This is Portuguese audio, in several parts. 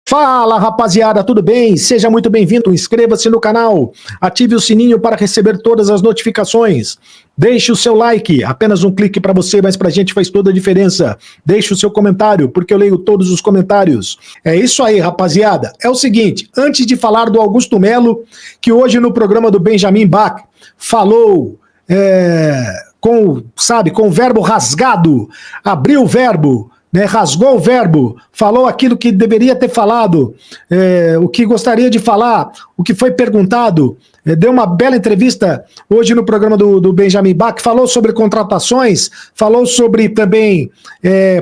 Fala, rapaziada, tudo bem? Seja muito bem-vindo, inscreva-se no canal, ative o sininho para receber todas as notificações, deixe o seu like, apenas um clique para você, mas pra gente faz toda a diferença. Deixe o seu comentário, porque eu leio todos os comentários. É isso aí, rapaziada. É o seguinte, antes de falar do Augusto Melo, que hoje no programa do Benjamin Bach falou com o verbo rasgado, abriu o verbo, rasgou o verbo, falou aquilo que deveria ter falado, o que gostaria de falar, o que foi perguntado, deu uma bela entrevista hoje no programa do Benjamin Bach, falou sobre contratações, falou sobre também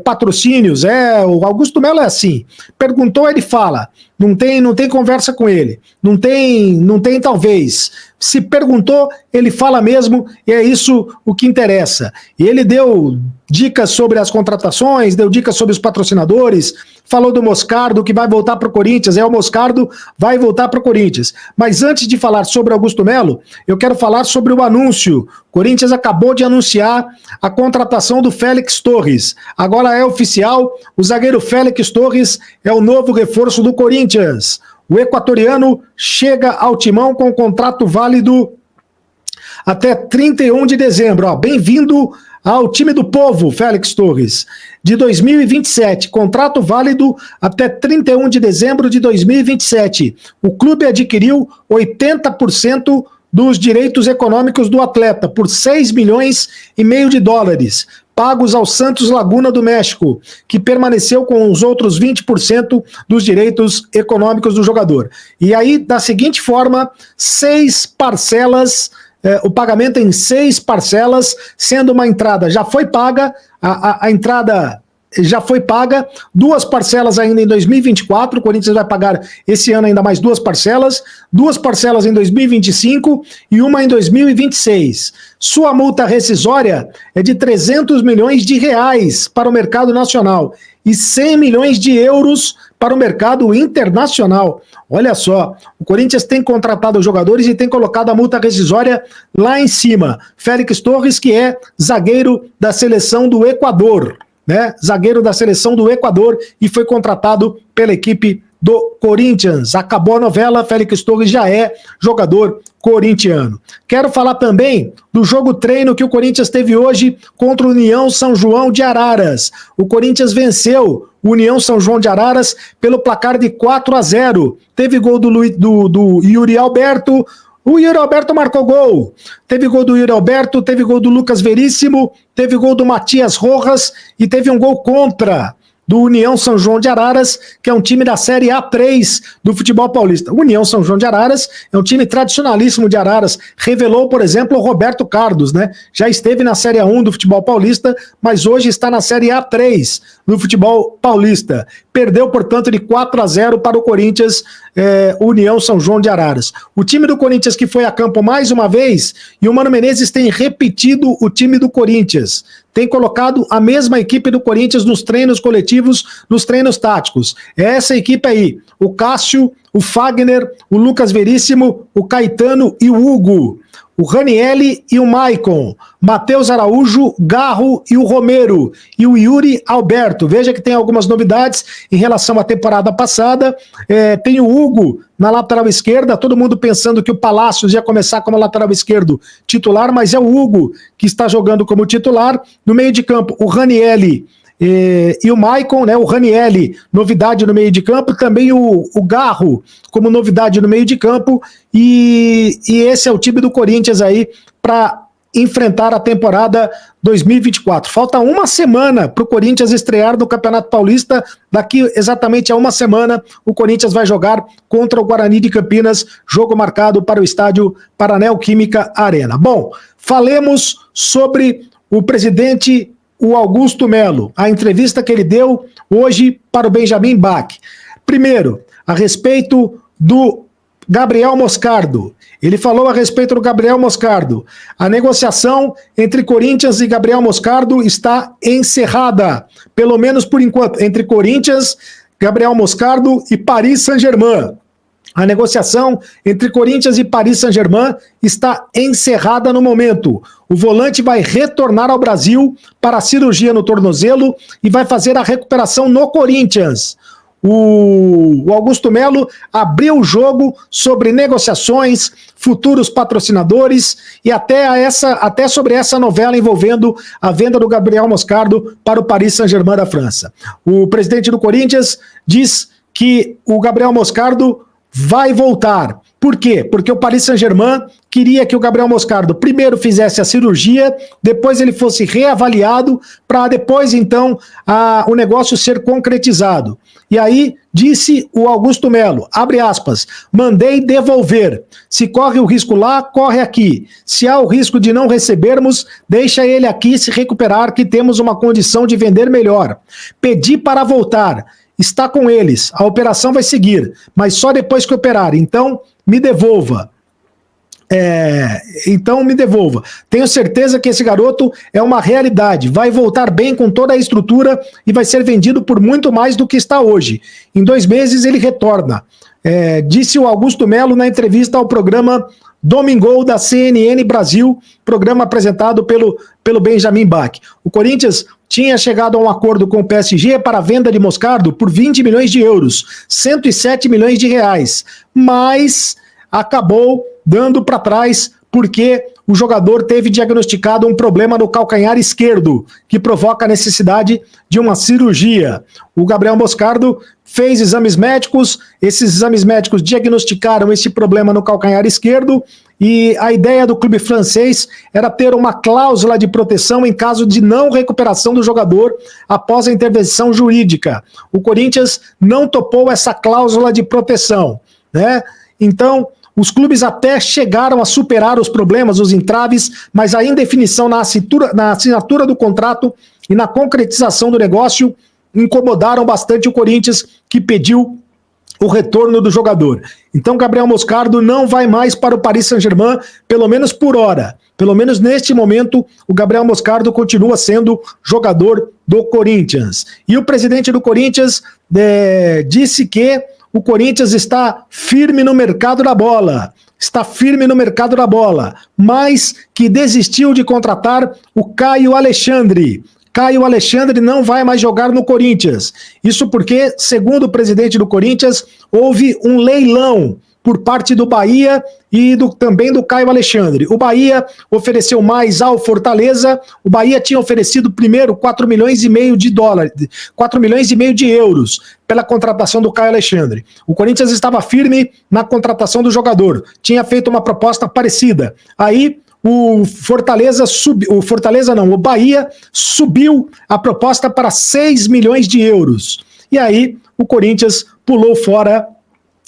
patrocínios. O Augusto Melo é assim, perguntou, ele fala, não tem conversa com ele, não tem talvez. Se perguntou, ele fala mesmo, e é isso o que interessa. E ele deu dicas sobre as contratações, deu dicas sobre os patrocinadores, falou do Moscardo, que vai voltar para o Corinthians, o Moscardo vai voltar para o Corinthians. Mas antes de falar sobre Augusto Melo, eu quero falar sobre o anúncio. O Corinthians acabou de anunciar a contratação do Félix Torres. Agora é oficial, o zagueiro Félix Torres é o novo reforço do Corinthians. O equatoriano chega ao timão com contrato válido até 31 de dezembro. Bem-vindo ao time do povo, Félix Torres, de 2027, contrato válido até 31 de dezembro de 2027. O clube adquiriu 80% dos direitos econômicos do atleta, por 6 milhões e meio de dólares, pagos ao Santos Laguna do México, que permaneceu com os outros 20% dos direitos econômicos do jogador. E aí, da seguinte forma, 6 parcelas, o pagamento em 6 parcelas, sendo uma entrada já foi paga, a entrada já foi paga, 2 parcelas ainda em 2024, o Corinthians vai pagar esse ano ainda mais 2 parcelas em 2025 e uma em 2026. Sua multa rescisória é de 300 milhões de reais para o mercado nacional e 100 milhões de euros para o mercado internacional. Olha só, o Corinthians tem contratado os jogadores e tem colocado a multa rescisória lá em cima. Félix Torres, que é zagueiro da seleção do Equador, zagueiro da seleção do Equador e foi contratado pela equipe do Corinthians. Acabou a novela, Félix Torres já é jogador corintiano. Quero falar também do jogo treino que o Corinthians teve hoje contra o União São João de Araras. O Corinthians venceu o União São João de Araras pelo placar de 4-0. Teve gol do Yuri Alberto. O Yuri Alberto marcou gol. Teve gol do Yuri Alberto, teve gol do Lucas Veríssimo, teve gol do Matias Rojas e teve um gol contra do União São João de Araras, que é um time da Série A3 do futebol paulista. O União São João de Araras é um time tradicionalíssimo de Araras. Revelou, por exemplo, o Roberto Carlos, Já esteve na Série A1 do futebol paulista, mas hoje está na Série A3 do futebol paulista. Perdeu, portanto, de 4-0 para o Corinthians, União São João de Araras. O time do Corinthians que foi a campo mais uma vez, e o Mano Menezes tem repetido o time do Corinthians. Tem colocado a mesma equipe do Corinthians nos treinos coletivos, nos treinos táticos. É essa equipe aí, o Cássio, o Fagner, o Lucas Veríssimo, o Caetano e o Hugo. O Ranielli e o Maicon, Matheus Araújo, Garro e o Romero, e o Yuri Alberto. Veja que tem algumas novidades em relação à temporada passada. Tem o Hugo na lateral esquerda, todo mundo pensando que o Palácios ia começar como lateral esquerdo titular, mas é o Hugo que está jogando como titular. No meio de campo, o Ranielli e o Maicon, o Ranielli, novidade no meio de campo, também o Garro como novidade no meio de campo, e esse é o time do Corinthians aí para enfrentar a temporada 2024. Falta uma semana para o Corinthians estrear no Campeonato Paulista. Daqui exatamente a uma semana o Corinthians vai jogar contra o Guarani de Campinas, jogo marcado para o estádio Neoquímica Arena. Bom, falemos sobre o presidente o Augusto Melo, a entrevista que ele deu hoje para o Benjamin Bach. Primeiro, a respeito do Gabriel Moscardo. Ele falou a respeito do Gabriel Moscardo. A negociação entre Corinthians e Gabriel Moscardo está encerrada, pelo menos por enquanto, entre Corinthians, Gabriel Moscardo e Paris Saint-Germain. A negociação entre Corinthians e Paris Saint-Germain está encerrada no momento. O volante vai retornar ao Brasil para a cirurgia no tornozelo e vai fazer a recuperação no Corinthians. o Augusto Melo abriu o jogo sobre negociações, futuros patrocinadores e até sobre essa novela envolvendo a venda do Gabriel Moscardo para o Paris Saint-Germain da França. O presidente do Corinthians diz que o Gabriel Moscardo vai voltar. Por quê? Porque o Paris Saint-Germain queria que o Gabriel Moscardo primeiro fizesse a cirurgia, depois ele fosse reavaliado, para depois, então, o negócio ser concretizado. E aí, disse o Augusto Melo, abre aspas, mandei devolver. Se corre o risco lá, corre aqui. Se há o risco de não recebermos, deixa ele aqui se recuperar, que temos uma condição de vender melhor. Pedi para voltar. Está com eles, a operação vai seguir, mas só depois que operar, então me devolva. Tenho certeza que esse garoto é uma realidade, vai voltar bem com toda a estrutura e vai ser vendido por muito mais do que está hoje. Em 2 meses ele retorna. Disse o Augusto Melo na entrevista ao programa Domingol da CNN Brasil, programa apresentado pelo Benjamin Bach. O Corinthians tinha chegado a um acordo com o PSG para a venda de Moscardo por 20 milhões de euros, 107 milhões de reais, mas acabou dando para trás porque o jogador teve diagnosticado um problema no calcanhar esquerdo, que provoca a necessidade de uma cirurgia. O Gabriel Moscardo fez exames médicos, esses exames médicos diagnosticaram esse problema no calcanhar esquerdo, e a ideia do clube francês era ter uma cláusula de proteção em caso de não recuperação do jogador após a intervenção jurídica. O Corinthians não topou essa cláusula de proteção, né? Então, os clubes até chegaram a superar os problemas, os entraves, mas a indefinição na assinatura do contrato e na concretização do negócio incomodaram bastante o Corinthians, que pediu o retorno do jogador. Então, Gabriel Moscardo não vai mais para o Paris Saint-Germain, pelo menos por hora. Pelo menos neste momento, o Gabriel Moscardo continua sendo jogador do Corinthians. E o presidente do Corinthians disse que o Corinthians está firme no mercado da bola. Mas que desistiu de contratar o Caio Alexandre. Caio Alexandre não vai mais jogar no Corinthians. Isso porque, segundo o presidente do Corinthians, houve um leilão por parte do Bahia e também do Caio Alexandre. O Bahia ofereceu mais ao Fortaleza. O Bahia tinha oferecido primeiro 4 milhões e meio de dólares, 4 milhões e meio de euros pela contratação do Caio Alexandre. O Corinthians estava firme na contratação do jogador. Tinha feito uma proposta parecida. Aí o Bahia subiu a proposta para 6 milhões de euros. E aí o Corinthians pulou fora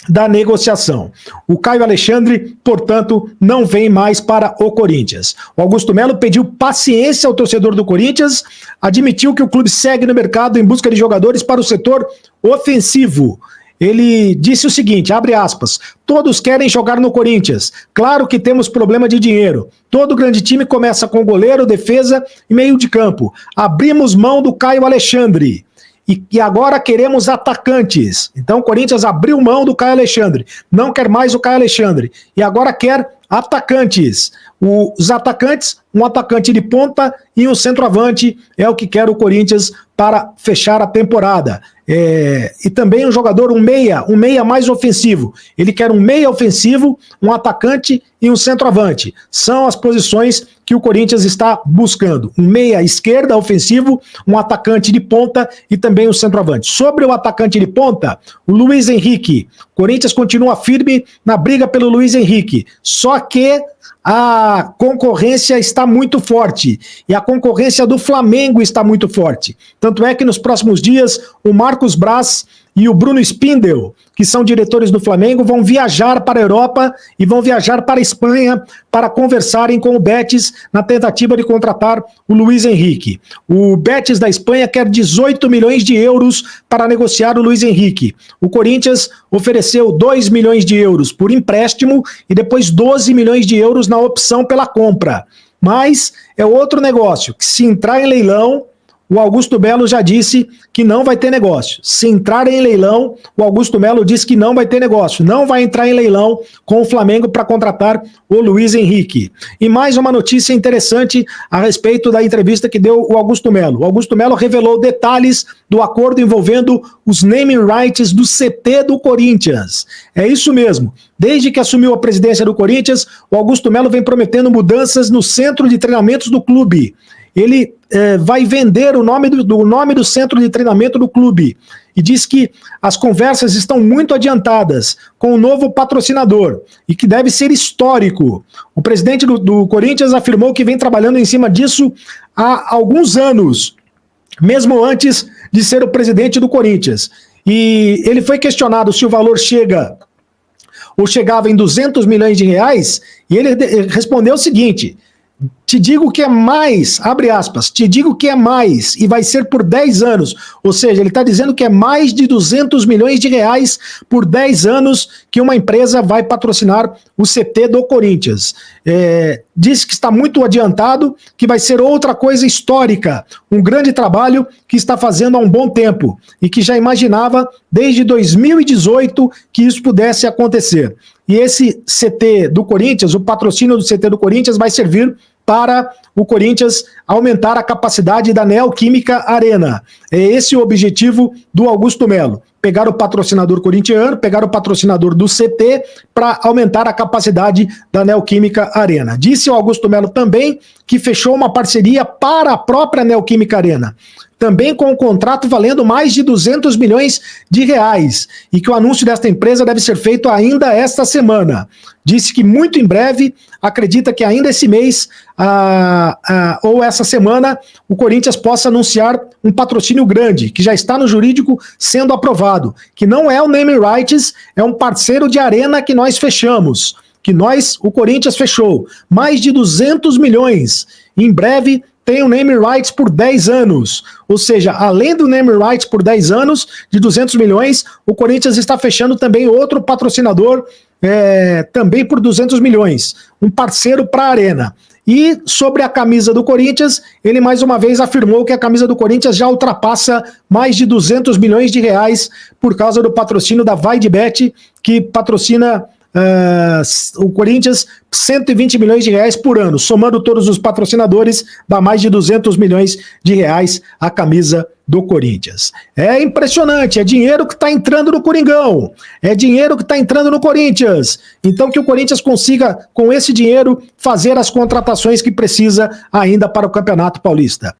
da negociação. O Caio Alexandre, portanto, não vem mais para o Corinthians. O Augusto Melo pediu paciência ao torcedor do Corinthians, admitiu que o clube segue no mercado em busca de jogadores para o setor ofensivo. Ele disse o seguinte, abre aspas, todos querem jogar no Corinthians, claro que temos problema de dinheiro, todo grande time começa com goleiro, defesa e meio de campo, abrimos mão do Caio Alexandre e agora queremos atacantes, então o Corinthians abriu mão do Caio Alexandre, não quer mais o Caio Alexandre e agora quer atacantes. Os atacantes, um atacante de ponta e um centroavante é o que quer o Corinthians para fechar a temporada. E também um jogador, um meia mais ofensivo. Ele quer um meia ofensivo, um atacante e um centroavante. São as posições que o Corinthians está buscando. Um meia esquerda ofensivo, um atacante de ponta e também um centroavante. Sobre o atacante de ponta, o Luiz Henrique. O Corinthians continua firme na briga pelo Luiz Henrique. Só que a concorrência está muito forte e a concorrência do Flamengo está muito forte. Tanto é que nos próximos dias o Marcos Braz e o Bruno Spindel, que são diretores do Flamengo, vão viajar para a Europa e vão viajar para a Espanha para conversarem com o Betis na tentativa de contratar o Luiz Henrique. O Betis da Espanha quer 18 milhões de euros para negociar o Luiz Henrique. O Corinthians ofereceu 2 milhões de euros por empréstimo e depois 12 milhões de euros na opção pela compra. Mas é outro negócio, que se entrar em leilão, o Augusto Melo já disse que não vai ter negócio. Se entrar em leilão, o Augusto Melo disse que não vai ter negócio. Não vai entrar em leilão com o Flamengo para contratar o Luiz Henrique. E mais uma notícia interessante a respeito da entrevista que deu o Augusto Melo. O Augusto Melo revelou detalhes do acordo envolvendo os naming rights do CT do Corinthians. É isso mesmo. Desde que assumiu a presidência do Corinthians, o Augusto Melo vem prometendo mudanças no centro de treinamentos do clube. Ele vai vender o nome do centro de treinamento do clube e diz que as conversas estão muito adiantadas com o novo patrocinador e que deve ser histórico. O presidente do Corinthians afirmou que vem trabalhando em cima disso há alguns anos, mesmo antes de ser o presidente do Corinthians. E ele foi questionado se o valor chegava em 200 milhões de reais, e ele respondeu o seguinte: te digo que é mais, abre aspas, te digo que é mais, e vai ser por 10 anos. Ou seja, ele está dizendo que é mais de 200 milhões de reais por 10 anos que uma empresa vai patrocinar o CT do Corinthians. Disse que está muito adiantado, que vai ser outra coisa histórica, um grande trabalho que está fazendo há um bom tempo, e que já imaginava desde 2018 que isso pudesse acontecer. E esse CT do Corinthians, o patrocínio do CT do Corinthians vai servir para o Corinthians aumentar a capacidade da Neoquímica Arena. É esse o objetivo do Augusto Melo. Pegar o patrocinador corintiano, pegar o patrocinador do CT para aumentar a capacidade da Neoquímica Arena. Disse o Augusto Melo também que fechou uma parceria para a própria Neoquímica Arena, também com um contrato valendo mais de 200 milhões de reais, e que o anúncio desta empresa deve ser feito ainda esta semana. Disse que muito em breve, acredita que ainda esse mês ou essa semana, o Corinthians possa anunciar um patrocínio grande, que já está no jurídico sendo aprovado, que não é o naming rights, é um parceiro de arena que nós fechamos, o Corinthians fechou, mais de 200 milhões, em breve tem o naming rights por 10 anos, ou seja, além do naming rights por 10 anos, de 200 milhões, o Corinthians está fechando também outro patrocinador, também por 200 milhões, um parceiro para a Arena. E sobre a camisa do Corinthians, ele mais uma vez afirmou que a camisa do Corinthians já ultrapassa mais de 200 milhões de reais por causa do patrocínio da VaideBet, que patrocina o Corinthians 120 milhões de reais por ano, somando todos os patrocinadores, dá mais de 200 milhões de reais a camisa do Corinthians. É impressionante, é dinheiro que está entrando no Coringão, é dinheiro que está entrando no Corinthians, então que o Corinthians consiga, com esse dinheiro, fazer as contratações que precisa ainda para o Campeonato Paulista.